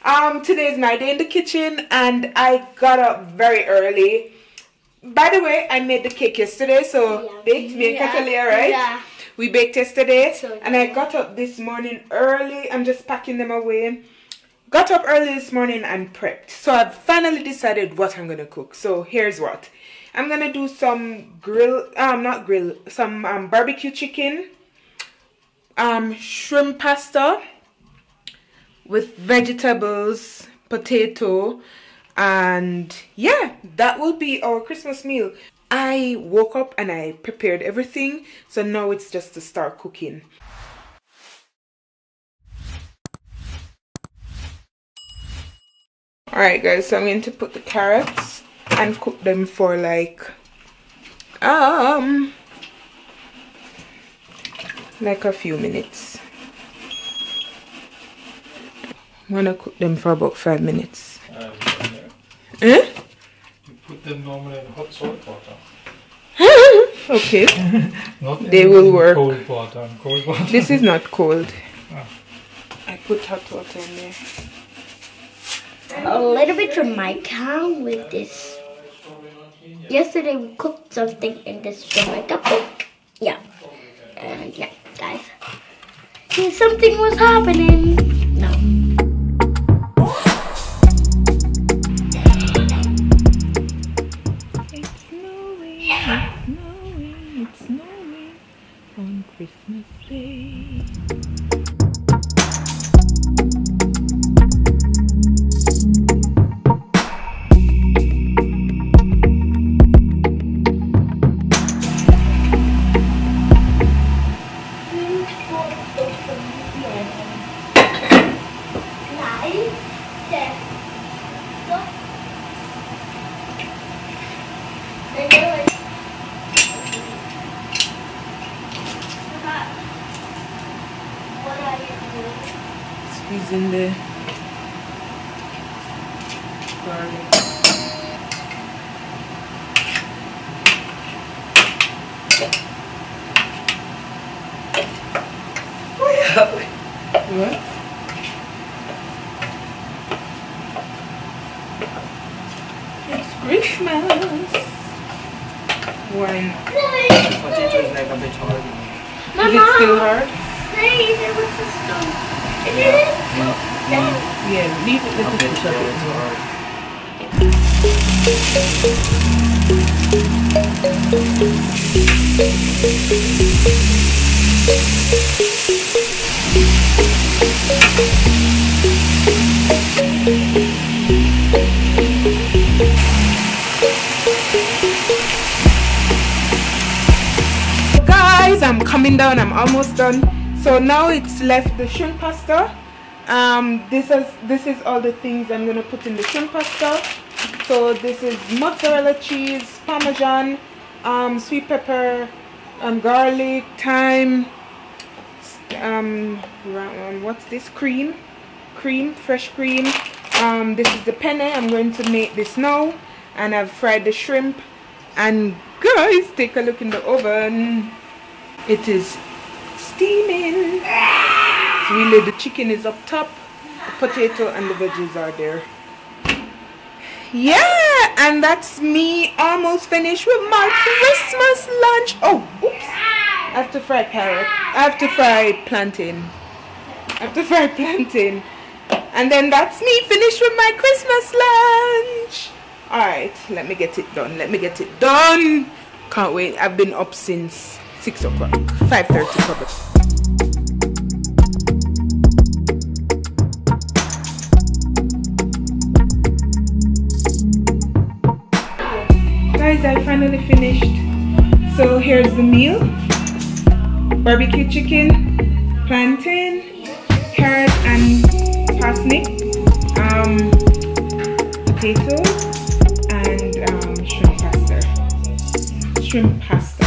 Today is my day in the kitchen and I got up very early. By the way, I made the cake yesterday, so baked me and Catalina, right? Yeah. We baked yesterday, and I got up this morning early. I'm just packing them away. Got up early this morning and prepped. So I've finally decided what I'm gonna cook. So here's what. I'm gonna do some some barbecue chicken, shrimp pasta with vegetables, potato, and yeah, that will be our Christmas meal. I woke up and I prepared everything, so now it's just to start cooking. Alright guys, so I'm going to put the carrots and cook them for like a few minutes. I'm gonna cook them for about 5 minutes. You put them normally in hot salt water. Okay. Not they will work. Cold water. Cold water. This is not cold. I put hot water in there. A little bit Jamaican with this. Yesterday we cooked something in this Jamaica book. Yeah. And yeah, guys. Something was happening. No. It's snowing on Christmas Day. Squeezing the garlic. What? It's Christmas. When potatoes like a bit hard. Is it still hard? Yeah, leave it with the bit hard. Guys, I'm coming down. I'm almost done. So now it's left the shrimp pasta. This is all the things I'm gonna put in the shrimp pasta. So this is mozzarella cheese, parmesan, sweet pepper, garlic, thyme, what's this? Cream, fresh cream. This is the penne. I'm going to make this now, and I've fried the shrimp. And guys, take a look in the oven. It is steaming. Really, the chicken is up top, the potato and the veggies are there. Yeah, and that's me almost finished with my Christmas lunch. Oh, oops. I have to fry carrot. I have to fry plantain. And then that's me finished with my Christmas lunch. Alright, let me get it done. Can't wait. I've been up since 6 o'clock. 5:30 probably. Guys, I finally finished. So here's the meal. Barbecue chicken, plantain, carrot and parsnip, potatoes, and shrimp pasta.